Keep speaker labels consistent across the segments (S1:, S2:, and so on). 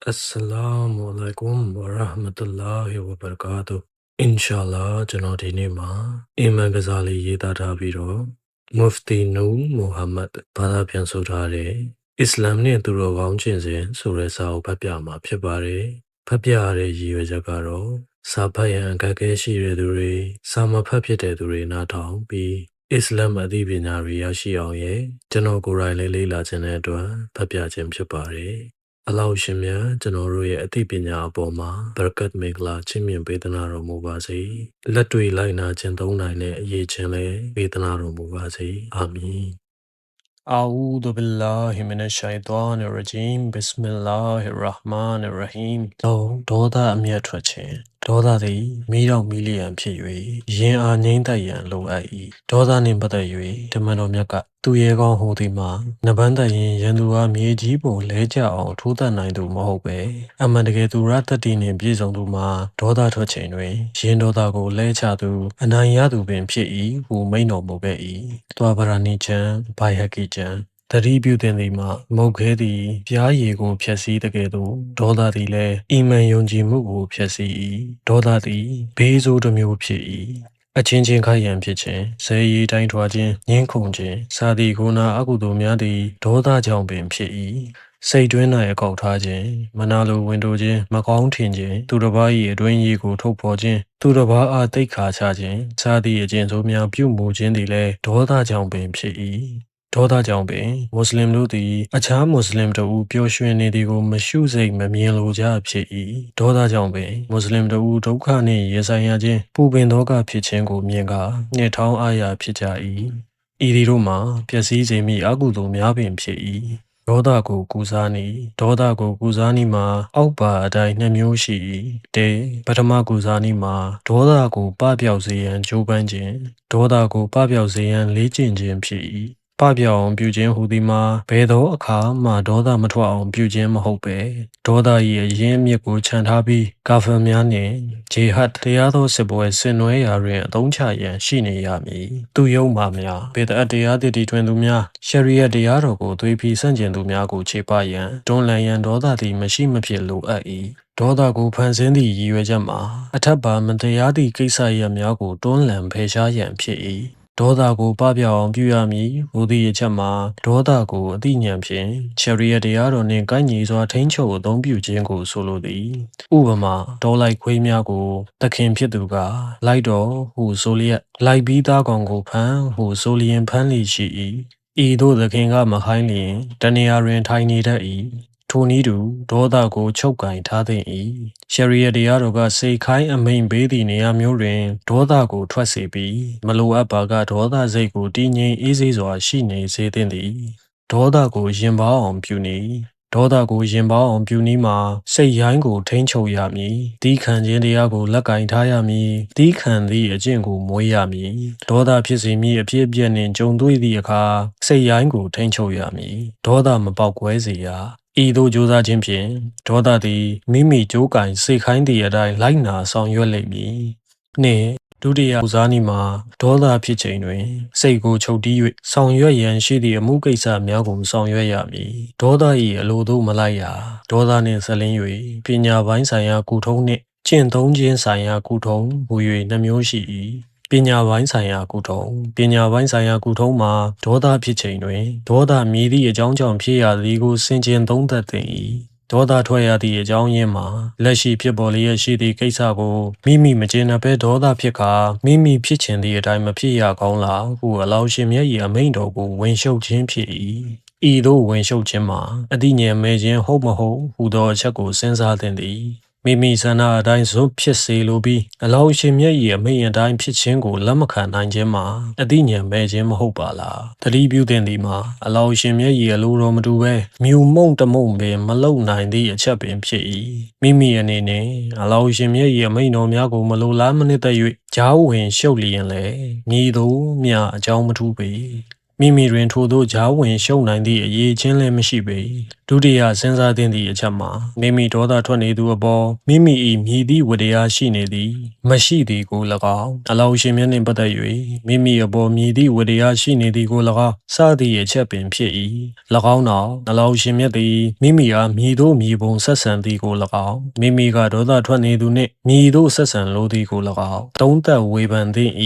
S1: Assalamualaikum warahmatullahi wabarakatuh. Inshallah ကျွန်တော်ဒီနေ့မှာအီမန်ကစားလေးရေးသားထားပြီးတော့ Mufti Noor Muhammad ဘာသာပြန်ဆိုထားတဲ့အစ္စလာမ်နဲ့သူတော်ကောင်းချင်းစဉ်ဆိုတဲ့စာအုပ်ဖတ်ပြမှာဖြစ်ပါတယ်။ဖတ်ပြရတဲ့ရည်ရွယ်ချက်ကတော့စာဖတ်ရန်အခက်အခဲရှိတဲ့သူတွေစာမဖတ်ဖြစ်တဲ့သူတွေနားထောင်ပြီးအစ္စလာမ်အသိပညာတွေရရှိအောင်ရဲ့ကျွန်တော်ကိုယ်တိုင်လေးလေ့လာခြင်းတဲ့အတွက်ဖတ်ပြခြင်းဖြစ်ပါတယ်။အလ္လာဟ်ရှင်မြတ်ကျွန်တော်တို့ရဲ့အသိပညာအပေါ်မှာဘရကတ်မင်္ဂလာချီးမြှင့်ပေးသနာတော်မူပါစေ။လက်တွေ့လိုက်နာခြင်းသုံးနိုင်တဲ့အရေးချင်းလည်းပေးသနာတော်မူပါစေ။အာမင်။
S2: أعوذ بالله من الشيطان الرجيم بسم الله الرحمن الرحيم ဒေါသအမျက်ထွက်ခြင်းဒေါသသည်မီးတော်မီလီယံဖြစ်၍ရင်အားငိမ့်သက်ရန်လိုအပ်၏ဒေါသနှင့်ပတ်သက်၍ဓမ္မတော်မြတ်ကသူရဲကောင်းဟူသည်မှာနဗန်းသက်ရင်ရန်သူအားမြေကြီးပုံလဲကျအောင်ထိုးသက်နိုင်သူမဟုတ်ပဲအမှန်တကယ်သူရတ္တိနှင့်ပြည့်စုံသူမှာဒေါသထွက်ခြင်းတွင်ရင်ဒေါသကိုလဲချသူအနိုင်ရသူပင်ဖြစ်၏ဟုမိန့်တော်မူခဲ့၏သွားဗရာနိချံဘိုင်ဟကိချံသတိပြုသင်သည်မှာမုတ်ခဲသည်ပြားရည်ကိုဖျက်ဆီးတကယ်သို့ဒေါသသည်လည်းအီမန်ယုံကြည်မှုကိုဖျက်ဆီး၏ဒေါသသည်ဘေးဆိုးတစ်မျိုးဖြစ်၏အချင်းချင်းခိုက်ရန်ဖြစ်ခြင်းဇေယီတိုင်းထွာခြင်းငင်းခုန်ခြင်းစာသည်ကိုနာအကုသိုလ်များသည်ဒေါသကြောင့်ပင်ဖြစ်၏စိတ်တွင်း၌အကောက်ထားခြင်းမနာလိုဝင်တိုခြင်းမကောင်းထင်ခြင်းသူတစ်ပါး၏အတွင်းရေးကိုထုတ်ဖော်ခြင်းသူတစ်ပါးအားတိတ်ခါချခြင်းစာသည့်အကျင့်ဆိုးများပြုမှုခြင်းသည်လည်းဒေါသကြောင့်ပင်ဖြစ်၏ဒေါသကြောင့်ပင်မွတ်စလင်တို့သည်အခြားမွတ်စလင်တို့ပျော်ရွှင်နေသည်ကိုမရှုစိတ်မမြင်လိုကြဖြစ်၏ဒေါသကြောင့်ပင်မွတ်စလင်တို့ဒုက္ခနှင့်ရင်ဆိုင်ရခြင်းပူပင်သောကဖြစ်ခြင်းကိုမြင်ကာနှင့်ထောင်းအားရဖြစ်ကြ၏ဤသည်တို့မှာပျက်စီးစေမည့်အကုသိုလ်များပင်ဖြစ်၏ဒေါသကိုကုစားနေဒေါသကိုကုစားနေမှာအောက်ပါအတိုင်းနှစ်မျိုးရှိ၏တေပထမကုစားနေမှာဒေါသကိုပပျောက်စေရန်ကြိုးပမ်းခြင်းဒေါသကိုပပျောက်စေရန်လေ့ကျင့်ခြင်းဖြစ်၏ပပျောက်အောင်ပြုခြင်းဟူသည်မှာဘယ်သောအခါမှဒေါသမထွက်အောင်ပြုခြင်းမဟုတ်ပဲဒေါသ၏အရင်းအမြစ်ကိုခြံထားပြီးကာဖာများနှင့်ဂျေဟတ်တရားသောစစ်ပွဲဆင်နွှဲရာတွင်အသုံးချရန်ရှိနေရမည်သူယုံမှများဘေဒအတ်တရားတည်ထွင်သူများရှရီယတ်တရားတော်ကိုသွေးဖီဆန့်ကျင်သူများကိုခြေပရန်တွန်းလှန်ရန်ဒေါသသည်မရှိမဖြစ်လိုအပ်၏ဒေါသကိုဖန်ဆင်းသည့်ရည်ရွယ်ချက်မှာအထက်ပါမတရားသည့်ကိစ္စရပ်များကိုတွန်းလှန်ဖယ်ရှားရန်ဖြစ်၏ဒေါသကိုပပျောက်အောင်ပြုရမည်ဟူသည့်အချက်မှာဒေါသကိုအသိဉာဏ်ဖြင့်ချရီယတ်တရားတော်နှင့်ကိုက်ညီစွာထိန်းချုပ်အသုံးပြုခြင်းကိုဆိုလိုသည်ဥပမာဒေါလိုက်ခွေးများကိုသခင်ဖြစ်သူကလိုက်တော်ဟုဆိုလျက်လိုက်ပြီးသားကောင်ကိုဖမ်းဟုဆိုလျင်ဖမ်းလိရှိ၏ဤသို့သခင်ကမခိုင်းလျင်တနေရာတွင်ထိုင်နေတတ်၏ထိုနည်းတူဒေါသကိုချုပ်ကင်ထားသင့်၏ရှရီယတ်တရားတော်ကစိတ်ခိုင်းအမိန်ပေးသည့်နေရာမျိုးတွင်ဒေါသကိုထွက်စေပြီးမလိုအပ်ပါကဒေါသစိတ်ကိုတည်ငြိမ်အေးဆေးစွာရှိနေစေသင့်သည်ဒေါသကိုရင်ပါအောင်ပြုနေဒေါသကိုရင်ပါအောင်ပြုနည်းမှာစိတ်ရိုင်းကိုထိန်းချုပ်ရမည်တီးခံခြင်းတရားကိုလက်ကင်ထားရမည်တီးခံသည့်အကျင့်ကိုမွေးရမည်ဒေါသဖြစ်စေမည်အဖြစ်အပျက်နှင့်ကြုံတွေ့သည့်အခါစိတ်ရိုင်းကိုထိန်းချုပ်ရမည်ဒေါသမပေါက်ကွဲစေရဤသို့ကြိုးစားခြင်းဖြင့်ဒေါသသည်မိမိကြိုးကင်စိတ်ခိုင်းသည့်အတိုင်းလိုက်နာဆောင်ရွက်လိမ့်မည်နှင့်ဒုတိယဦးစားနည်းမှာဒေါသဖြစ်ချိန်တွင်စိတ်ကိုချုပ်တီး၍ဆောင်ရွက်ရန်ရှိသည့်အမှုကိစ္စများကိုဆောင်ရွက်ရမည်ဒေါသ၏အလိုသို့မလိုက်ရဒေါသနှင့်ဆက်လင်း၍ပညာပိုင်းဆိုင်ရာကုထုံးနှင့်ကျင့်သုံးခြင်းဆိုင်ရာကုထုံးဟူ၍နှမျိုးရှိ၏ပညာပိုင်းဆိုင်ရာကုထုံးပညာပိုင်းဆိုင်ရာကုထုံးမှာဒေါသဖြစ်ချိန်တွင်ဒေါသမည်သည့်အကြောင်းကြောင့်ဖြစ်ရသည်ကိုဆင်ခြင်သုံးသပ်သင့်၏ဒေါသထွက်ရသည့်အကြောင်းရင်းမှာလက်ရှိဖြစ်ပေါ်လျက်ရှိသည့်ကိစ္စကိုမိမိမကျေနပ်ဘဲဒေါသဖြစ်ကာမိမိဖြစ်ချင်သည့်အတိုင်းမဖြစ်ရကောင်းလားဟုအလောင်းရှင်မြတ်၏အမိန့်တော်ကိုဝင်ရှုပ်ခြင်းဖြစ်၏ဤသို့ဝင်ရှုပ်ခြင်းမှာအတိညာဉ်မဲ့ခြင်းဟုတ်မဟုတ်ဟူသောအချက်ကိုစဉ်းစားသင့်သည်မိမိဆန္ဒအတိုင်းဇွတ်ဖြစ်စေလိုပြီးအလောင်းရှင်မြတ်၏အမိန့်အတိုင်းဖြစ်ခြင်းကိုလက်မခံနိုင်ခြင်းမှာအတိညာဉ်မဲ့ခြင်းမဟုတ်ပါလားသတိပြုသင့်သည်မှာအလောင်းရှင်မြတ်၏အလိုတော်မတူဘဲမြူမုံတမုံပင်မလုံနိုင်သည့်အချက်ပင်ဖြစ်၏မိမိအနေနဲ့အလောင်းရှင်မြတ်၏အမိန့်တော်များကိုမလိုလားမနစ်သက်၍ကြားဝင်ရှုပ်လျင်လေမြည်သူမျှအကြောင်းမထူးပေ မိမိတွင်ထိုသို့ဂျားဝင်ရှုံနိုင်သည့်အရေးချင်းလည်းမရှိပေဒုတိယစဉ်းစားသင့်သည့်အချက်မှာမိမိဒေါသထွက်နေသူအပေါ်မိမိ၏မြည်သည့်ဝတရားရှိနေသည်မရှိသည်ကို၎င်းအလောင်းရှင်မြတ်နှင့်ပတ်သက်၍မိမိအပေါ်မြည်သည့်ဝတရားရှိနေသည်ကို၎င်းစသည့်အချက်ပင်ဖြစ်၏၎င်းနောက်အလောင်းရှင်မြတ်သည်မိမိအားမြည်သို့မြည်ပုံဆက်ဆံသည်ကို၎င်းမိမိကဒေါသထွက်နေသူနှင့်မြည်သို့ဆက်ဆံလိုသည်ကို၎င်းသုံးသပ်ဝေဖန်သင့်၏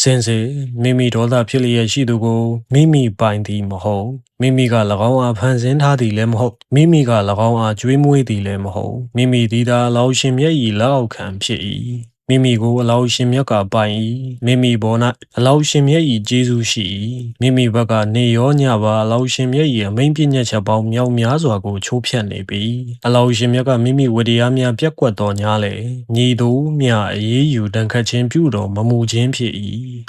S2: စင်စစ်မိမိဒေါသဖြစ်လျက်ရှိသူကိုမိမိပိုင်သည်မဟုတ်မိမိက၎င်းအားဖန်ဆင်းထားသည်လည်းမဟုတ်မိမိက၎င်းအားကြွေးမွေးသည်လည်းမဟုတ်မိမိသည်သာအလောင်းရှင်မြတ်၏လက်အောက်ခံဖြစ်၏မိမိကိုအလောင်းရှင်မြတ်ကပိုင်၏မိမိပေါ်၌အလောင်းရှင်မြတ်၏ကျေးဇူးရှိ၏မိမိဘက်ကနေရောညပါအလောင်းရှင်မြတ်၏အမိန့်ပြညတ်ချက်ပေါင်းမြောက်များစွာကိုချိုးဖျက်နေပြီအလောင်းရှင်မြတ်ကမိမိဝတရားများပြက်ကွက်တော်ညာလေညီသူမြအေးယူတန်ခတ်ခြင်းပြုတော်မမူခြင်းဖြစ်၏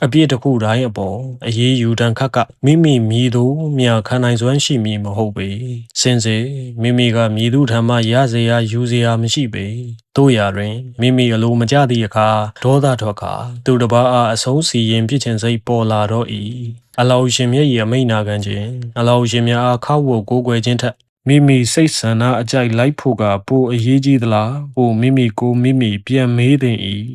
S2: အပြစ်တစ်ခုတိုင်းအပေါ်အေးယူတန်ခတ်ကမိမိမြည်သူမြခံနိုင်စွမ်းရှိမည်မဟုတ်ပေစင်စေမိမိကမြည်သူထံမှရစေရယူစေရမရှိပေတို့ရာတွင်မိမိအလိုမကျသည့်အခါဒေါသထွက်ကာသူတစ်ပါးအားအဆုံးစီရင်ဖြစ်ခြင်းစိတ်ပေါ်လာတော့၏အလောင်းရှင်မြတ်၏အမိန့်နာခံခြင်းအလောင်းရှင်မြတ်အားခောက်ဝတ်ကိုးကွယ်ခြင်းထက်မိမိစိတ်ဆန္ဒအကြိုက်လိုက်ဖို့ကပိုအရေးကြီးသလားပိုမိမိကိုမိမိပြန်မေးသင့်၏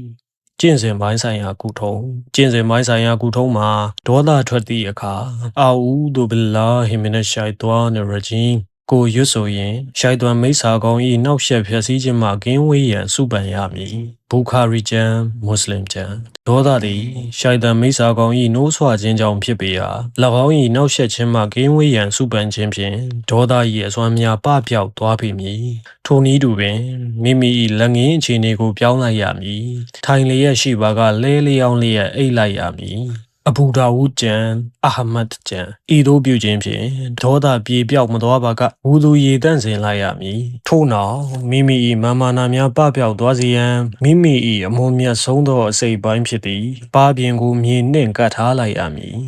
S2: ကျင့်စဉ်ပိုင်းဆိုင်ရာကုထုံးကျင့်စဉ်ပိုင်းဆိုင်ရာကုထုံးမှာဒေါသထွက်သည့်အခါအာအူဒူဘီလာဟီမီနရှိုင်တွန်ရဂျီမ်ကိုရွတ်ဆိုရင်ရှိုက်သွန်မိစ္ဆာကောင်း၏နောက်ဆက်ဖြည့်ဆည်းခြင်းမှကင်းဝေးရန်စုပန်ရမည်ဘူခါရီကျမ်းမွတ်စလင်ကျမ်းဒေါသသည်ရှိုက်သွန်မိစ္ဆာကောင်း၏နှိုးဆွခြင်းကြောင့်ဖြစ်ပေရာ၎င်း၏နောက်ဆက်ခြင်းမှကင်းဝေးရန်စုပန်ခြင်းဖြင့်ဒေါသ၏အစွမ်းများပပျောက်သွားပေမည်ထိုနည်းတူပင်မိမိ၏လက်ငင်းအခြေအနေကိုပြောင်းလိုက်ရမည်ထိုင်လျက်ရှိပါကလဲလျောင်းလျက်အိတ်လိုက်ရမည်အဘူဒါဝုဒ်ကျမ်းအာဟမတ်ကျမ်းဤသို့ပြုခြင်းဖြင့်ဒေါသပြေပြောက်မသွားပါကဝူသူရေတန့်စင်လိုက်ရမည်ထို့နောက်မိမိ၏မာမာနာများပပျောက်သွားစေရန်မိမိ၏အမွန်မြတ်ဆုံးသောအစိတ်ပိုင်းဖြစ်သည့်ပါပြင်ကိုမြေနှင့်ကပ်ထားလိုက်ရမည်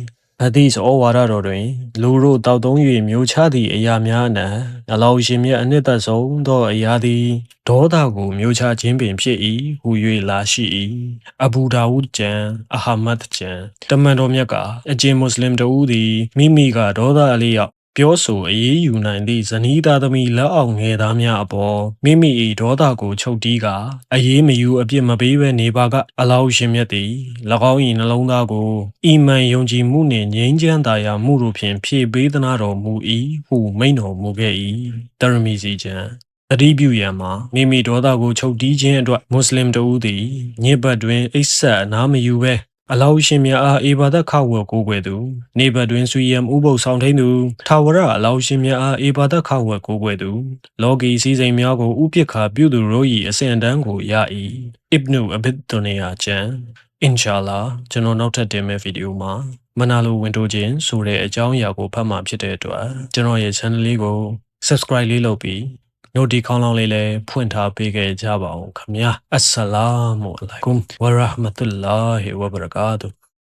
S2: အသည့်ဩဝါဒတော်တွင်လူတို့တောက်သုံး၍မျိုးချသည့်အရာများအနံအလောင်းရှင်မြတ်အနှစ်သက်ဆုံးသောအရာသည်ဒေါသကိုမျိုးချခြင်းပင်ဖြစ်၏ဟူ၍လာရှိ၏အဘူဒါဝုဒ်ကျမ်းအာဟမတ်ကျမ်းတမန်တော်မြတ်ကအကျဉ်မွတ်စလင်တို့သည်မိမိကဒေါသအလျောက်ပြောဆိုအေးယူနိုင်သည့်ဇနီးသားသမီးလက်အောက်ငယ်သားများအပေါ်မိမိ၏ဒေါသကိုချုပ်တီးကာအေးမယူအပြစ်မပေးဘဲနေပါကအလောင်းရှင်မြတ်သည်၎င်း၏နှလုံးသားကိုအီမန်ယုံကြည်မှုနှင့်ငြိမ်းချမ်းသာယာမှုတို့ဖြင့်ဖြည့်ပေးသနာတော်မူ၏ဟုမိန့်တော်မူခဲ့၏တရမီစီကျမ်းတတိပြုရန်မှာမိမိဒေါသကိုချုပ်တီးခြင်းအတွက်မွတ်စလင်တို့သည်ညစ်ပတ်တွင်အိပ်ဆက်အနားမယူဘဲအလောင်းရှင်မြတ်အားအေဘာဒတ်ခဝတ်ကိုးကွယ်သူနေဘတ်တွင်ဆွေယံဥပုပ်ဆောင်ထိန်သူထာဝရအလောင်းရှင်မြတ်အားအေဘာဒတ်ခဝတ်ကိုးကွယ်သူလောကီစည်းစိမ်များကိုဥပက္ခပြုသူတို့၏အစဉ်အတန်းကိုရ၏အစ်ဘ်နုအဘစ်ဒူနီယာကျမ်းအင်ရှာလာကျွန်တော်နောက်ထပ်တင်မယ့်ဗီဒီယိုမှာမနာလိုဝင်တိုးခြင်းဆိုတဲ့အကြောင်းအရာကိုဖတ်မှာဖြစ်တဲ့အတွက်ကျွန်တော်ရဲ့ channel လေးကို subscribe လေးလုပ်ပြီးnotification ခေါင်းလောင်းလေးလည်းဖွင့်ထားပေးခဲ့ကြပါအောင်ခင်ဗျာအစ္စလာမုအလိုင်ကွမ်ဝရဟ်မတုလာဟီဝဘရကာတု